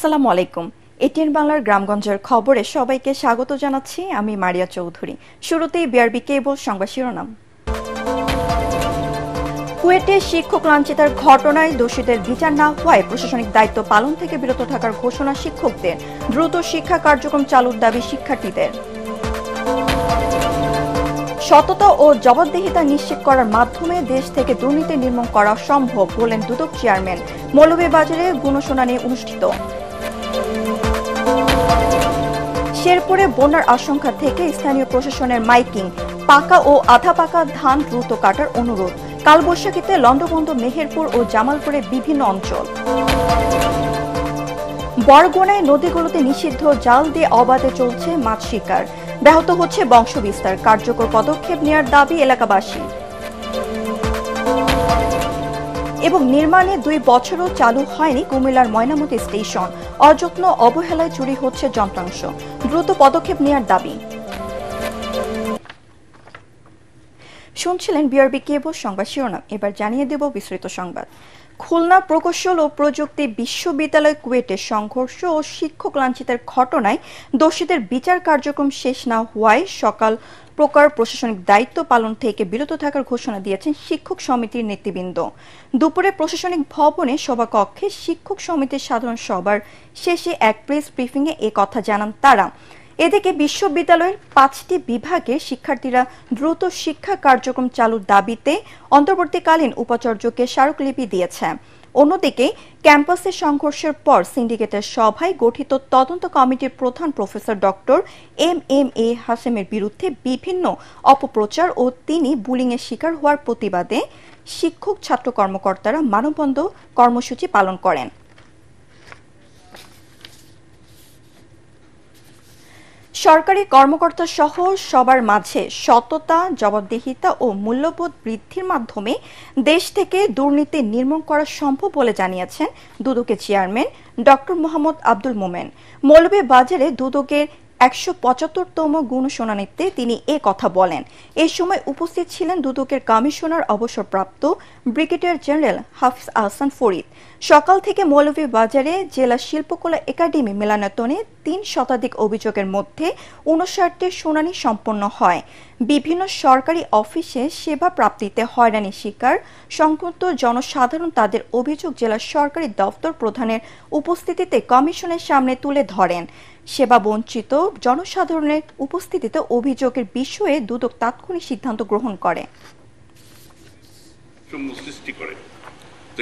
আসসালামু আলাইকুম। এটিএন বাংলার গ্রামগঞ্জের খবরে সবাইকে স্বাগত জানাচ্ছি। আমি মারিয়া চৌধুরী। শুরুতেই বিআরবি কেবল সংবাদ শিরোনাম। কুয়েটে শিক্ষক লাঞ্ছিতার ঘটনায় দোষীদের বিচার না হওয়ায় প্রশাসনিক দায়িত্ব পালন থেকে বিরত থাকার ঘোষণা শিক্ষকদের। দ্রুত শিক্ষা কার্যক্রম চালুর দাবি শিক্ষার্থীদের। সততা ও জবাবদিহিতা নিশ্চিত করার মাধ্যমে দেশ থেকে দুর্নীতি নির্মূল করা সম্ভব বলেন দুদক চেয়ারম্যান। মৌলভীবাজারে গুণশুনানি অনুষ্ঠিত। শেরপুরে বন্যার আশঙ্কা থেকে স্থানীয় প্রশাসনের মাইকিং। পাকা ও আধা পাকা ধান দ্রুত কাটার অনুরোধ। কালবৈশাখীতে লন্ডভন্ড মেহেরপুর ও জামালপুরের বিভিন্ন অঞ্চল। বরগুনায় নদীগুলোতে নিষিদ্ধ জাল দিয়ে অবাধে চলছে মাছ শিকার। ব্যাহত হচ্ছে বংশবিস্তার। কার্যকর পদক্ষেপ নেওয়ার দাবি এলাকাবাসী। এবং নির্মাণে 2 বছরও চালু হয়নি কুমিল্লার ময়নামতি স্টেশন। অযত্ন অবহেলায় চুরি হচ্ছে যন্ত্রাংশ। দ্রুত পদক্ষেপ নেওয়ার দাবি। শুনছিলেন বিআরবি কেবল সংবাদ শিরোনাম। এবার জানিয়ে দেব বিস্তৃত সংবাদ। খুলনা প্রকৌশল ও প্রযুক্তি বিশ্ববিদ্যালয় কুয়েটে সংঘর্ষ ও শিক্ষক লাঞ্ছিতের ঘটনায় দোষীদের বিচার কার্যক্রম শেষ না হওয়ায় সকাল প্রকার প্রশাসনিক দায়িত্ব পালন থেকে বিরত থাকার ঘোষণা দিয়েছেন শিক্ষক সমিতির নেতৃবৃন্দ। দুপুরে প্রশাসনিক ভবনে সভাকক্ষে শিক্ষক সমিতির সাধারণ সভার শেষে এক প্রেস ব্রিফিংয়ে এ কথা জানান তারা। এদিকে বিশ্ববিদ্যালয়ের 5টি বিভাগের শিক্ষার্থীরা দ্রুত শিক্ষা কার্যক্রম চালুর দাবিতে অন্তর্বর্তীকালীন উপাচার্যকে স্মারকলিপি দিয়েছে। অন্যদিকে ক্যাম্পাসে সংঘর্ষের পর সিন্ডিকেটের সভায় গঠিত তদন্ত কমিটির প্রধান প্রফেসর ডক্টর এম.এ. হাশেমের বিরুদ্ধে বিভিন্ন অপপ্রচার ও তিনি বুলিংয়ের শিকার হওয়ার প্রতিবাদে শিক্ষক ছাত্র কর্মকর্তারা মানববন্ধন কর্মসূচি পালন করেন। সরকারি কর্মকর্তা সহ সবার মাঝে সততা, জবাবদিহিতা ও মূল্যবোধ বৃদ্ধির মাধ্যমে দেশ থেকে দুর্নীতি নির্মূল করা সম্ভব বলে জানিয়েছেন দুদকের চেয়ারম্যান ডক্টর মোহাম্মদ আব্দুল মোমেন। মৌলভীবাজারে দুদকের 175তম গুণশুনানিতে তিনি এ কথা বলেন। এই সময় উপস্থিত ছিলেন দুদকের কমিশনার অবসরপ্রাপ্ত ব্রিগেডিয়ার জেনারেল হাফিজ আহসান ফরিদ। সকাল থেকে মৌলভীবাজারে জেলা শিল্পকলা একাডেমি মিলনায়তনে 3 শতাধিক অভিযোগের মধ্যে 59টি শুনানি সম্পন্ন হয়। বিভিন্ন সরকারি অফিসে সেবা প্রাপ্তিতে হয়রানি শিকার সংক্রান্ত জনসাধারণ তাদের অভিযোগ জেলা সরকারি দপ্তর প্রধানের উপস্থিতিতে কমিশনের সামনে তুলে ধরেন। সেবা বঞ্চিত জনসাধারণের উপস্থিতিতে অভিযোগের বিষয়ে দুদক তাৎক্ষণিক সিদ্ধান্ত গ্রহণ করে।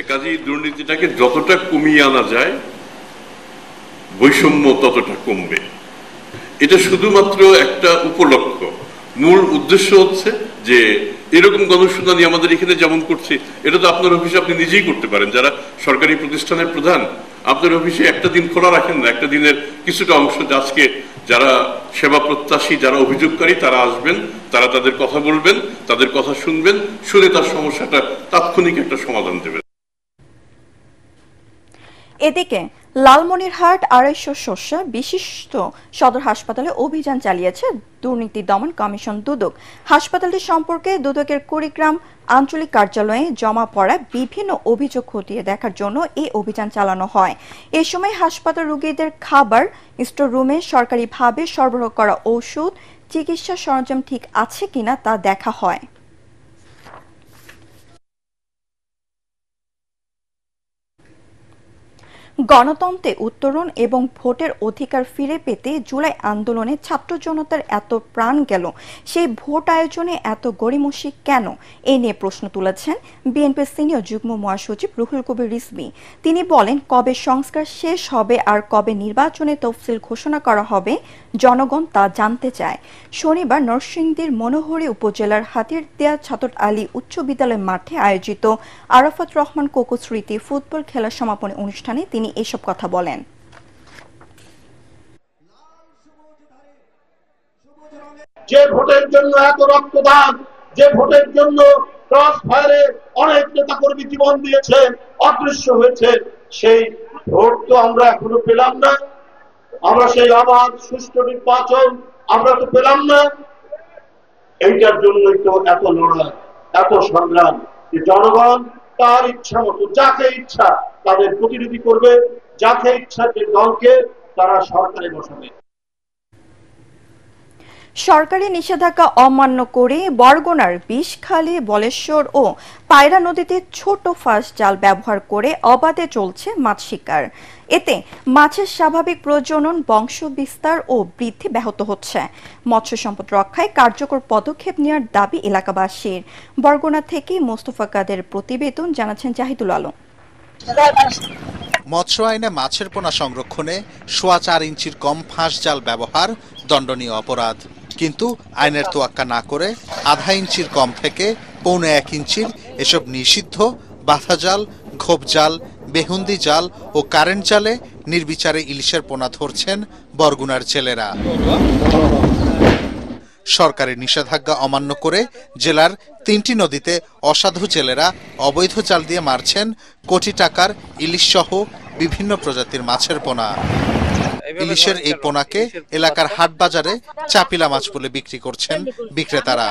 কাজেই দুর্নীতিটাকে যতটা কমিয়ে আনা যায় বৈষম্য ততটা কমবে। এটা শুধুমাত্র একটা উপলক্ষ্য। মূল উদ্দেশ্য হচ্ছে যে এরকম গণশুনানি আমাদের এখানে যেমন করছি, এটা তো আপনার অফিসে আপনি নিজেই করতে পারেন। যারা সরকারি প্রতিষ্ঠানের প্রধান, আপনার অফিসে একটা দিন খোলা রাখেন না, একটা দিনের কিছুটা অংশ আজকে যারা সেবা প্রত্যাশী, যারা অভিযোগকারী, তারা আসবেন, তারা তাদের কথা বলবেন, তাদের কথা শুনবেন, শুনে তার সমস্যাটা তাৎক্ষণিক একটা সমাধান দেবেন। এদিকে লালমনিরহাট 250 শস্য বিশিষ্ট সদর হাসপাতালে অভিযান চালিয়েছে দুর্নীতি দমন কমিশন দুদক। হাসপাতালটি সম্পর্কে দুদকের কুড়িগ্রাম আঞ্চলিক কার্যালয়ে জমা পড়া বিভিন্ন অভিযোগ খতিয়ে দেখার জন্য এই অভিযান চালানো হয়। এ সময় হাসপাতাল রোগীদের খাবার, স্টোর রুমে সরকারিভাবে সরবরাহ করা ঔষধ, চিকিৎসা সরঞ্জাম ঠিক আছে কিনা তা দেখা হয়। গণতন্ত্রে উত্তরণ এবং ভোটের অধিকার ফিরে পেতে জুলাই আন্দোলনে ছাত্র জনতার এত প্রাণ গেল, সেই ভোট আয়োজনে এত গড়িমসি কেন? এ নিয়ে প্রশ্ন তুলেছেন বিএনপির সিনিয়র যুগ্ম মহাসচিব রুহুল কবির রিজভী। তিনি বলেন, কবে সংস্কার শেষ হবে আর কবে নির্বাচনে তফসিল ঘোষণা করা হবে জনগণ তা জানতে চায়। শনিবার নরসিংদীর মনোহরী উপজেলার হাতিরদিয়া ছাতর আলী উচ্চ বিদ্যালয় মাঠে আয়োজিত আরাফাত রহমান কোকো স্মৃতি ফুটবল খেলার সমাপনী অনুষ্ঠানে তিনি এসব কথা বলেন। যে ভোটের জন্য এত রক্তদান, যে ভোটের জন্য ক্রস ফায়ারে অনেক নেতা কর্মী জীবন দিয়েছে, অদৃশ্য হয়েছে, সেই ভোট তো আমরা এখনো পেলাম না। আমরা সেই আবার সুষ্ঠু নির্বাচন আমরা তো পেলাম না। এইটার জন্যই তো এত লড়াই, এত সংগ্রাম। জনগণ তার ইচ্ছা মতো যাকে ইচ্ছা তাদের প্রতিনিধি করবে, যাতে ইচ্ছা যে দলকে তারা সরকারে বসাবে। সরকারি নিষেধাজ্ঞা অমান্য করে বরগুনার বিষখালী, বলেশ্বর ও পায়রা নদীতে ছোট ফাঁস জাল ব্যবহার করে অবাধে চলছে মাছ শিকার। এতে মাছের স্বাভাবিক প্রজনন, বংশ বিস্তার ও বৃদ্ধি ব্যাহত হচ্ছে। মৎস্য সম্পদ রক্ষায় কার্যকর পদক্ষেপ নেওয়ার দাবি এলাকাবাসীর। বরগুনা থেকে মোস্তফা কাদের প্রতিবেদন, জানাচ্ছেন জাহিদুল আলম। মৎস্য আইনে মাছের পোনা সংরক্ষণে 4.25 ইঞ্চির কম ফাঁস জাল ব্যবহার দণ্ডনীয় অপরাধ, কিন্তু আইনের তোয়াক্কা না করে 0.5 ইঞ্চির কম থেকে 1.25 ইঞ্চির এসব নিষিদ্ধ বাঁধা জাল, ঘোপ জাল, বেহুন্দি জাল ও কারেন্ট জালে নির্বিচারে ইলিশের পোনা ধরছেন বরগুনার জেলেরা। সরকারি নিষেধাজ্ঞা অমান্য করে জেলার 3টি নদীতে অসাধু জেলেরা অবৈধ জাল দিয়ে মারছেন কোটি টাকার ইলিশ সহ বিভিন্ন প্রজাতির মাছের পোনা। ইলিশের এই পোনাকে এলাকার হাট বাজারে চাপিলা মাছ বলে বিক্রি করছেন বিক্রেতারা।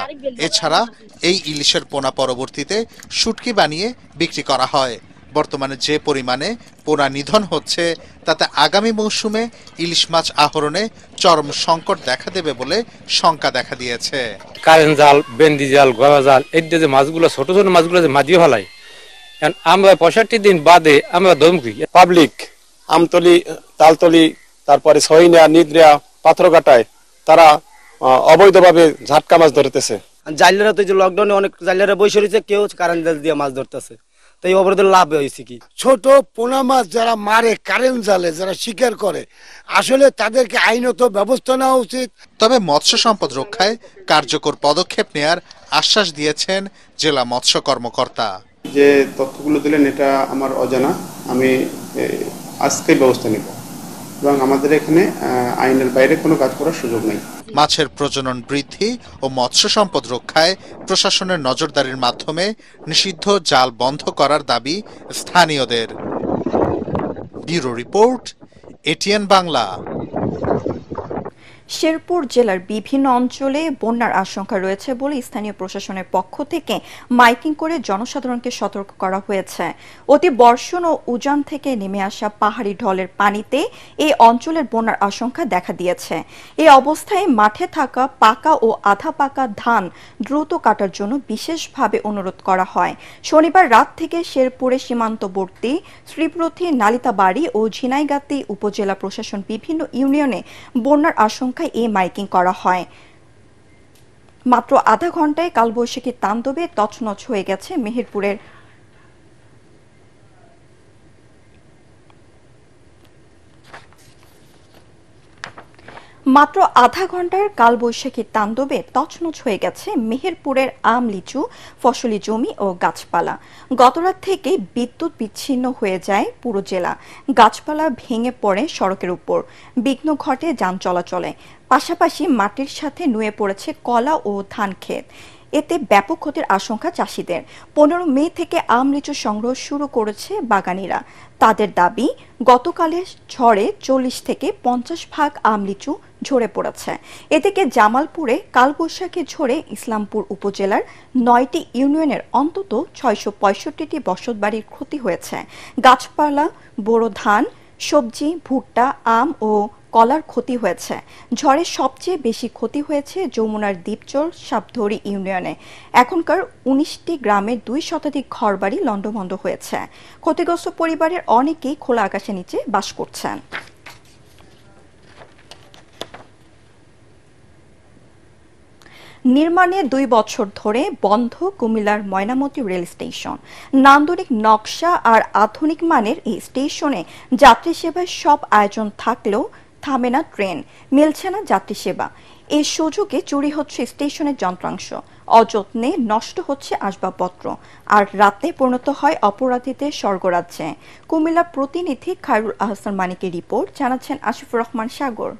এছাড়া এই ইলিশের পোনা পরবর্তীতে শুটকি বানিয়ে বিক্রি করা হয়। বর্তমানে যে পরিমাণে পোনা নিধন হচ্ছে তাতে আগামী মৌসুমে ইলিশ মাছ আহরণে চরম সংকট দেখা দেবে বলে শঙ্কা দেখা দিয়েছে। কারেন্ট জাল, বেন্দি জাল, গলা জাল, এই যে মাছগুলো ছোট ছোট মাছগুলো যে মাঝিয়ে ফেলায়, আমরা 65 দিন বাদে আমরা ধমকি পাবলিক আমতলি, তালতলি, তারপরে সহিনা, নিদ্রা, পাথরঘাটায় তারা অবৈধভাবে ঝাটকা মাছ ধরতেছে। জাইলারা তো যে লকডাউনে অনেক জাইলারা বসে রয়েছে, কেউ কারেন্ট জাল দিয়ে মাছ ধরতেছে, তো এই অবরোধের লাভ হয়েছে কি? ছোট পোনা মাছ যারা মারে কারেন্ট জালে, যারা শিকার করে, আসলে তাদেরকে আইনত ব্যবস্থা নেওয়া উচিত। তবে মৎস্য সম্পদ রক্ষায় কার্যকর পদক্ষেপ নেয়ার আশ্বাস দিয়েছেন জেলা মৎস্য কর্মকর্তা। যে তথ্যগুলো দিলেন এটা আমার অজানা, আমি আজকেই ব্যবস্থা নেব এবং আমাদের এখানে আইনের বাইরে কোনো কাজ করার সুযোগ নেই। মাছের প্রজনন বৃদ্ধি ও মৎস্য সম্পদ রক্ষায় প্রশাসনের নজরদারির মাধ্যমে নিষিদ্ধ জাল বন্ধ করার দাবি স্থানীয়দের। Bureau report, ATN Bangla. Sherpur জেলার বিভিন্ন অঞ্চলে বন্যার আশঙ্কা রয়েছে বলে স্থানীয় প্রশাসনের পক্ষ থেকে মাইকিং করে জনসাধারণকে সতর্ক করা হয়েছে। অতি বর্ষণ ও উজান থেকে নেমে আসা পাহাড়ি ঢলের পানিতে এই অঞ্চলের বন্যার আশঙ্কা দেখা দিয়েছে। এই অবস্থায় মাঠে থাকা পাকা ও আধা পাকা ধান দ্রুত কাটার জন্য বিশেষভাবে অনুরোধ করা হয়। শনিবার রাত থেকে শেরপুরের সীমান্তবর্তী শ্রীপ্রথী, নালিতাবাড়ি ও ঝিনাইগাতি উপজেলা প্রশাসন বিভিন্ন ইউনিয়নে বন্যার আশঙ্কা এই মাইকিং করা হয়। মাত্র আধা ঘন্টায় কালবৈশাখী তাণ্ডবে তছনছ হয়ে গেছে মেহেরপুরের মাত্র আধা ঘন্টার কালবৈশাখীর তাণ্ডবে তছনছ হয়ে গেছে মেহেরপুরের আম, লিচু, ফসলি জমি ও গাছপালা। গতরাত থেকে বিদ্যুৎ বিচ্ছিন্ন হয়ে যায় পুরো জেলা। গাছপালা ভেঙে পড়ে সড়কের উপর, বিঘ্ন ঘটে যান চলাচলে। পাশাপাশি মাটির সাথে নুয়ে পড়েছে কলা ও ধান ক্ষেত। এতে ব্যাপক ক্ষতির আশঙ্কা চাষিদের। 15 মে থেকে আম, লিচু সংগ্রহ শুরু করেছে বাগানীরা। তাদের দাবি, গতকালের ঝড়ে 40 থেকে 50 ভাগ আম, লিচু ঝরে পড়েছে। এদিকে জামালপুরে কালবৈশাখী ঝড়ে ইসলামপুর উপজেলার 9টি ইউনিয়নের অন্তত 665টি বসতবাড়ির ক্ষতি হয়েছে। গাছপালা, বোরো ধান, সবজি, ভুট্টা, আম ও কলার ক্ষতি হয়েছে। ঝড়ে সবচেয়ে বেশি ক্ষতি হয়েছে যমুনার দ্বীপচর, সাপধরি ইউনিয়নে। এখনকার 19টি গ্রামে 2 শতাধিক ঘরবাড়ি লণ্ডভণ্ড হয়েছে। ক্ষতিগ্রস্ত পরিবারের অনেকেই খোলা আকাশের নিচে বাস করছেন। নির্মাণে 2 বছর ধরে বন্ধ কুমিল্লার ময়নামতি রেল স্টেশন। নান্দনিক নকশা আর আধুনিক মানের এই স্টেশনে যাত্রী সেবায় সব আয়োজন থাকলেও থামে না ট্রেন, মিলছে না যাত্রী সেবা। এই সুযোগে চুরি হচ্ছে স্টেশনের যন্ত্রাংশ, অযত্নে নষ্ট হচ্ছে আসবাবপত্র, আর রাতে পরিণত হয় অপরাধীদের স্বর্গরাজ্যে। কুমিল্লা প্রতিনিধি খায়রুল আহসান মানিকের রিপোর্ট, জানাচ্ছেন আসিফুর রহমান সাগর।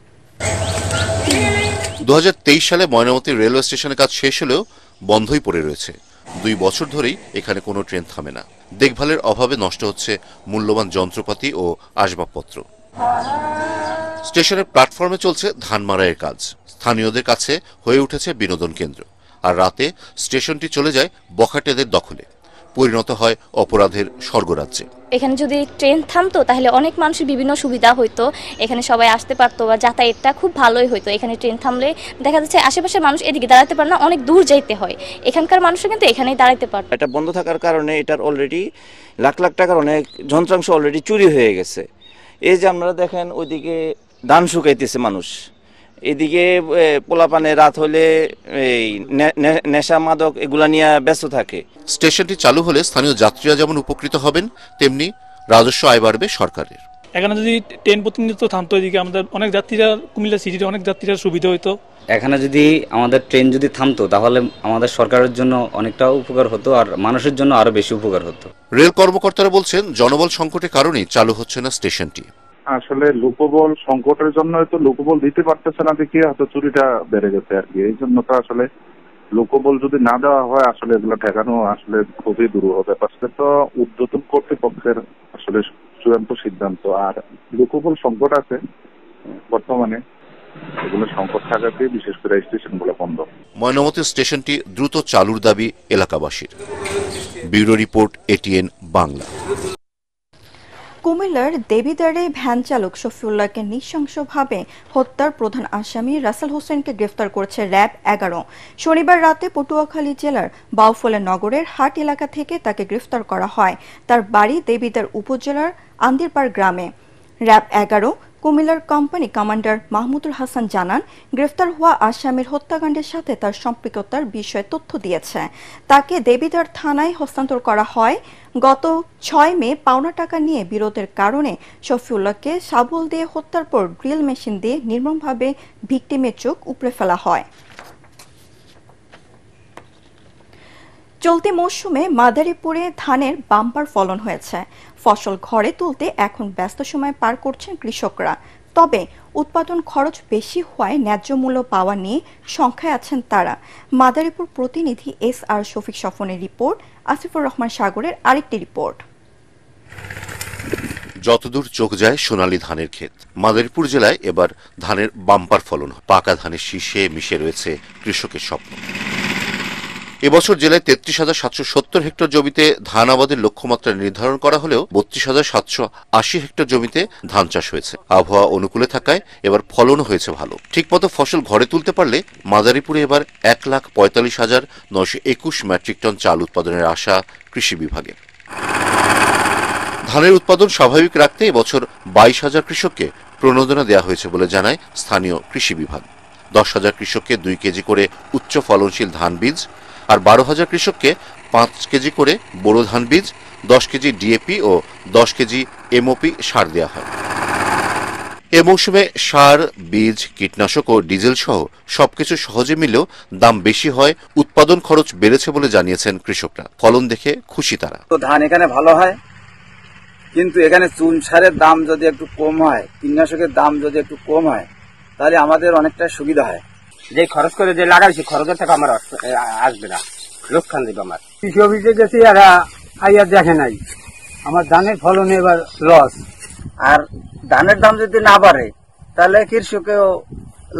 2023 সালে ময়নামতি রেলওয়ে স্টেশনের কাজ শেষ হলেও বন্ধই পড়ে রয়েছে। 2 বছর ধরেই এখানে কোনো ট্রেন থামে না। দেখভালের অভাবে নষ্ট হচ্ছে মূল্যবান যন্ত্রপাতি ও আসবাবপত্র। স্টেশনের প্ল্যাটফর্মে চলছে ধান মাড়াইয়ের কাজ। স্থানীয়দের কাছে হয়ে উঠেছে বিনোদন কেন্দ্র। আর রাতে স্টেশনটি চলে যায় বখাটেদের দখলে। পরিণত হয় অপরাধের স্বর্গরাজ্যে। এখানে যদি ট্রেন থামতো তাহলে অনেক মানুষের বিভিন্ন সুবিধা হইতো, এখানে সবাই আসতে পারতো বা যাতায়াতটা খুব ভালোই হইতো। এখানে ট্রেন থামলে দেখা যাচ্ছে আশেপাশের মানুষ এদিকে দাঁড়াতে পারে না, অনেক দূর যাইতে হয়, এখানকার মানুষরা কিন্তু এখানেই দাঁড়াতে পারতো। এটা বন্ধ থাকার কারণে এটার অলরেডি লাখ লাখ টাকার অনেক যন্ত্রাংশ অলরেডি চুরি হয়ে গেছে। এই যে আপনারা দেখেন ওইদিকে ধান শুকাইতেছে মানুষ, এদিকে পোলাপানে রাত হলে এই নেশা মাদক এগুলা নিয়ে ব্যস্ত থাকে। স্টেশনটি চালু হলে স্থানীয় যাত্রীরা যেমন উপকৃত হবেন, তেমনি রাজস্ব আয় বাড়বে সরকারের। এখানে যদি ট্রেন প্রতিনিয়ত থামতো, এদিকে আমাদের অনেক যাত্রীরা, কুমিল্লা সিটির অনেক যাত্রীরা সুবিধা হতো। এখানে যদি আমাদের ট্রেন যদি থামতো তাহলে আমাদের সরকারের জন্য অনেকটা উপকার হতো, আর মানুষের জন্য আরো বেশি উপকার হতো। রেল কর্মকর্তারা বলছেন, জনবল সংকটের কারণেই চালু হচ্ছে না স্টেশনটি। আসলে লোকবল সংকটের জন্য তো লোকবল দিতে পারতেছে না দেখে হয়তো চুরিটা বেড়ে গেছে আর কি। এই জন্য তো আসলে লোকবল যদি না দেওয়া হয় আসলে এগুলো ঠেকানো আসলে খুবই দুরূহ ব্যাপার। সেটা তো ঊর্ধ্বতন কর্তৃপক্ষের আসলে চূড়ান্ত সিদ্ধান্ত। আর লোকবল সংকট আছে বর্তমানে, এগুলো সংকট থাকাতে বিশেষ করে স্টেশনগুলো বন্ধ। ময়নামতি স্টেশনটি দ্রুত চালুর দাবি এলাকাবাসীর। Bureau report, ATN Bangla. কুমিল্লার দেবিদ্বারে ভ্যান চালক শফিউল্লাহকে নৃশংসভাবে হত্যার প্রধান আসামি রাসেল হোসেনকে গ্রেফতার করেছে র্যাব 11। শনিবার রাতে পটুয়াখালী জেলার বাউফলে নগরের হাট এলাকা থেকে তাকে গ্রেফতার করা হয়। তার বাড়ি দেবিদ্বার উপজেলার আন্দিরপাড় গ্রামে। র্যাব 11 কুমিল্লার কোম্পানি কমান্ডার মাহমুদুল হাসান জানান, গ্রেফতার হওয়া আসামির হত্যাকাণ্ডের সাথে তার সম্পৃক্ততার বিষয়ে তথ্য দিয়েছে। তাকে দেবিদ্বার থানায় হস্তান্তর করা হয়। গত 6 মে পাওনা টাকা নিয়ে বিরোধের কারণে শফিউল্লাহকে শাবল দিয়ে হত্যার পর ড্রিল মেশিন দিয়ে নির্মমভাবে ভিকটিমের চোখ উপড়ে ফেলা হয়। চলতি মৌসুমে মাদারীপুরে ধানের বাম্পার ফলন হয়েছে। ফসল ঘরে তুলতে এখন ব্যস্ত সময় পার করছেন কৃষকরা। তবে উৎপাদন খরচ বেশি হওয়ায় ন্যায্য মূল্য পাওয়া নিয়ে সংখ্যায় আছেন তারা। মাদারীপুর প্রতিনিধি SR শফিক স্বপনের রিপোর্ট, আসিফুর রহমান সাগরের আরেকটি রিপোর্ট। যতদূর চোখ যায় সোনালী ধানের ক্ষেত। মাদারীপুর জেলায় এবার ধানের বাম্পার ফলন। পাকা ধানের শীষে মিশে রয়েছে কৃষকের স্বপ্ন। এবছর জেলায় 33,770 হেক্টর জমিতে ধান আবাদের লক্ষ্যমাত্রা নির্ধারণ করা হলেও 32,780 হেক্টর জমিতে ধান চাষ হয়েছে। আবহাওয়া অনুকূলে থাকায় এবার ফলনও হয়েছে ভালো। ঠিকমতো ফসল ঘরে তুলতে পারলে মাদারীপুরে এবার 1,45,921 মেট্রিক টন চাল উৎপাদনের আশা কৃষি বিভাগের। ধানের উৎপাদন স্বাভাবিক রাখতে এবছর 22,000 কৃষককে প্রণোদনা দেওয়া হয়েছে বলে জানায় স্থানীয় কৃষি বিভাগ। 10,000 কৃষককে 2 কেজি করে উচ্চ ফলনশীল ধান বীজ, আর 12,000 কৃষককে 5 কেজি করে বোরো ধান বীজ, 10 কেজি ডিএপি ও 10 কেজি এমওপি সার দেওয়া হয়। এ মৌসুমে সার, বীজ, কীটনাশক ও ডিজেল সহ সবকিছু সহজে মিলেও দাম বেশি হয়, উৎপাদন খরচ বেড়েছে বলে জানিয়েছেন কৃষকরা। ফলন দেখে খুশি তারা। ধান এখানে ভালো হয়, কিন্তু এখানে চুন সারের দাম যদি একটু কম হয়, কীটনাশকের দাম যদি একটু কম হয়, তাহলে আমাদের অনেকটা সুবিধা হয়। যে খরচ করে যে লাগাইছি খরচের টাকা আমার আসবে না, লোকসান দেবে আমার। কৃষি অফিসে গেছি, আর আইয়া দেখে নাই আমার ধানের ফলন এবার লস। আর ধানের দাম যদি না বাড়ে তাহলে কৃষকেও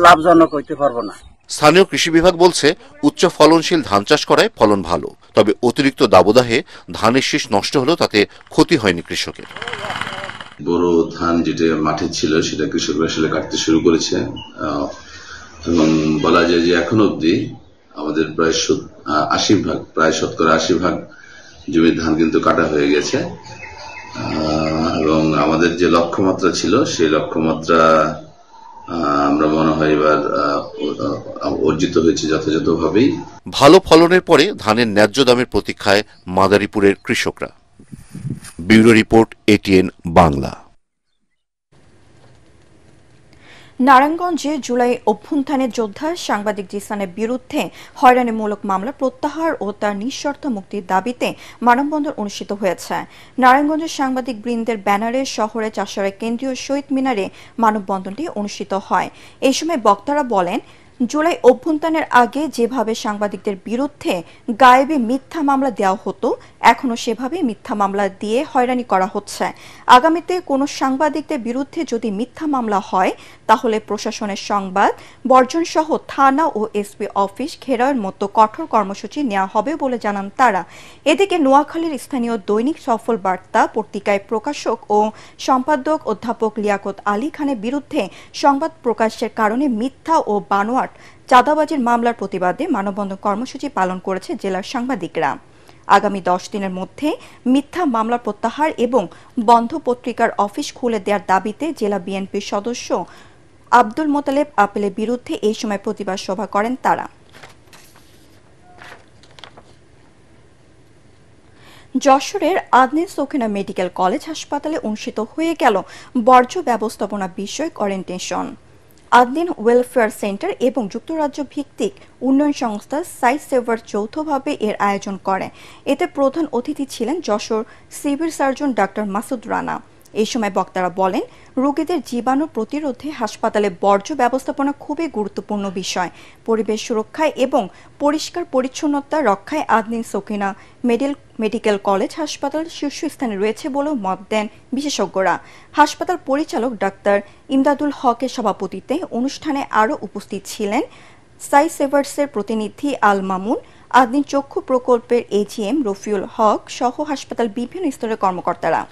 লাভজনক হইতে পারবো না। স্থানীয় কৃষি বিভাগ বলছে, উচ্চ ফলনশীল ধান চাষ করায় ফলন ভালো। তবে অতিরিক্ত দাবদাহে ধানের শীষ নষ্ট হলেও তাতে ক্ষতি হয়নি কৃষকের। বড় ধান যেটা মাঠে ছিল সেটা কৃষকরা আসলে কাটতে শুরু করেছে এবং বলা যায় যে এখন অব্দি আমাদের প্রায় 80% প্রায় 80% জমির ধান কিন্তু কাটা হয়ে গেছে এবং আমাদের যে লক্ষ্যমাত্রা ছিল সেই লক্ষ্যমাত্রা আমরা মনে হয় এবার অর্জিত হয়েছে যথাযথভাবেই। ভালো ফলনের পরে ধানের ন্যায্য দামের প্রতীক্ষায় মাদারীপুরের কৃষকরা। Bureau report, ATN Bangla. নারায়ণগঞ্জে জুলাই অভ্যুত্থানের যোদ্ধা সাংবাদিক জিসানের বিরুদ্ধে হয়রানিমূলক মামলা প্রত্যাহার ও তার নিঃশর্ত মুক্তির দাবিতে মানববন্ধন অনুষ্ঠিত হয়েছে। নারায়ণগঞ্জের সাংবাদিক বৃন্দের ব্যানারে শহরের চাষাড়া কেন্দ্রীয় শহীদ মিনারে মানববন্ধনটি অনুষ্ঠিত হয়। এই সময় বক্তারা বলেন, জুলাই অভ্যুত্থানের আগে যেভাবে সাংবাদিকদের বিরুদ্ধে গায়েবী মিথ্যা মামলা দেওয়া হতো এখনো সেভাবেই মিথ্যা মামলা দিয়ে হয়রানি করা হচ্ছে। আগামীতে কোনো সাংবাদিকদের বিরুদ্ধে যদি মিথ্যা মামলা হয় তাহলে প্রশাসনের সংবাদ বর্জন সহ থানা ও এসপি অফিস ঘেরাওয়ের মতো কঠোর কর্মসূচি নেওয়া হবে বলে জানান তারা। এদিকে নোয়াখালীর স্থানীয় দৈনিক সফল বার্তা পত্রিকায় প্রকাশক ও সম্পাদক অধ্যাপক লিয়াকত আলী খানের বিরুদ্ধে সংবাদ প্রকাশের কারণে মিথ্যা ও বানোয়াট চাঁদাবাজির মামলার প্রতিবাদে মানববন্ধন কর্মসূচি পালন করেছে জেলার সাংবাদিকরা। আগামী 10 দিনের মধ্যে মিথ্যা মামলা প্রত্যাহার এবং বন্ধ পত্রিকার অফিস খুলে দেওয়ার দাবিতে জেলা বিএনপির সদস্য আব্দুল মোতালেব আপেলের বিরুদ্ধে এই সময় প্রতিবাদ সভা করেন তারা। যশোরের আদনিন সখিনা মেডিকেল কলেজ হাসপাতালে অনুষ্ঠিত হয়ে গেল বর্জ্য ব্যবস্থাপনা বিষয়ক ওরিয়েন্টেশন। আদনিন ওয়েলফেয়ার সেন্টার এবং যুক্তরাজ্য ভিত্তিক উন্নয়ন সংস্থা সাইট সেভার যৌথভাবে এর আয়োজন করে। এতে প্রধান অতিথি ছিলেন Jessore civil surgeon doctor Masud Rana. এই সময় বক্তারা বলেন, রোগীদের জীবাণু প্রতিরোধে হাসপাতালে বর্জ্য ব্যবস্থাপনা খুবই গুরুত্বপূর্ণ বিষয়। পরিবেশ সুরক্ষায় এবং পরিষ্কার পরিচ্ছন্নতা রক্ষায় আদনিন সখিনা মেডিকেল কলেজ হাসপাতাল শীর্ষস্থানে রয়েছে বলেও মত দেন বিশেষজ্ঞরা। হাসপাতাল পরিচালক ডাক্তার ইমদাদুল হকের সভাপতিত্বে অনুষ্ঠানে আরও উপস্থিত ছিলেন সাই সেভার্সের প্রতিনিধি আল মামুন, আদনিন চক্ষু প্রকল্পের এজিএম রফিউল হক সহ হাসপাতাল বিভিন্ন স্তরের কর্মকর্তারা।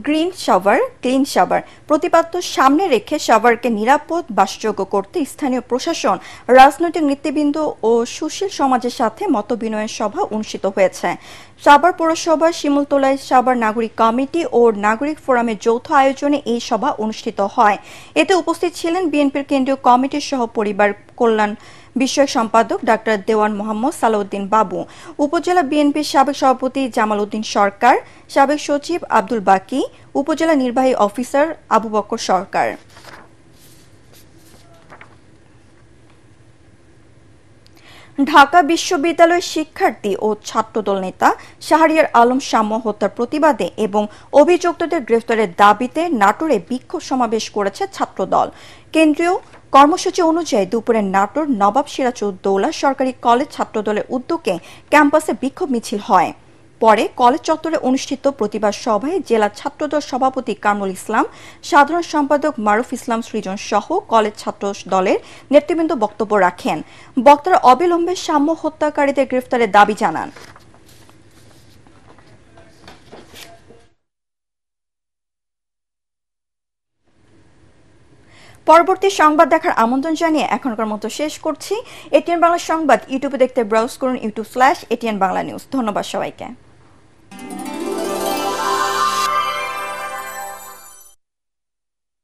গ্রিন শাওয়ার ক্লিন শাওয়ার প্রতিপাদ্য সামনে রেখে শাওয়ারকে নিরাপদ বাসযোগ্য করতে স্থানীয় প্রশাসন, রাজনৈতিক নেতৃবৃন্দ ও সুশীল সমাজের সাথে মতবিনিময় সভা অনুষ্ঠিত হয়েছে। সাভার পৌরসভার শিমুলতলায় সাভার নাগরিক কমিটি ও নাগরিক ফোরামের যৌথ আয়োজনে এই সভা অনুষ্ঠিত হয়। এতে উপস্থিত ছিলেন বিএনপির কেন্দ্রীয় কমিটির সহ পরিবার কল্যাণ বিষয়ক সম্পাদক ডাক্তার দেওয়ান মোহাম্মদ সালাউদ্দিন বাবু, উপজেলা বিএনপির সাবেক সভাপতি জামাল উদ্দিন সরকার, সাবেক সচিব আব্দুল বাকি, উপজেলা নির্বাহী অফিসার আবু বকর সরকার। ঢাকা বিশ্ববিদ্যালয়ের শিক্ষার্থী ও ছাত্রদল নেতা শাহরিয়ার আলম শাম্য হত্যার প্রতিবাদে এবং অভিযুক্তদের গ্রেফতারের দাবিতে নাটোরে বিক্ষোভ সমাবেশ করেছে ছাত্রদল। কেন্দ্রীয় কর্মসূচি অনুযায়ী দুপুরে নাটোর নবাব সিরাজউদ্দৌলা সরকারি কলেজ ছাত্রদলের উদ্যোগে ক্যাম্পাসে বিক্ষোভ মিছিল হয়। পরে কলেজ চত্বরে অনুষ্ঠিত প্রতিবাদ সভায় জেলা ছাত্রদল সভাপতি কামরুল ইসলাম, সাধারণ সম্পাদক মারুফ ইসলাম সৃজন সহ কলেজ ছাত্র দলের নেতৃবৃন্দ বক্তব্য রাখেন। বক্তারা অবিলম্বে শাম্য হত্যাকারীদের গ্রেফতারের দাবি জানান। পরবর্তী সংবাদ দেখার আমন্ত্রণ জানিয়ে এখনকার মতো শেষ করছি। এটিএন বাংলা সংবাদ ইউটিউবে দেখতে ব্রাউজ করুন youtube/ATN বাংলা নিউজ। ধন্যবাদ সবাইকে।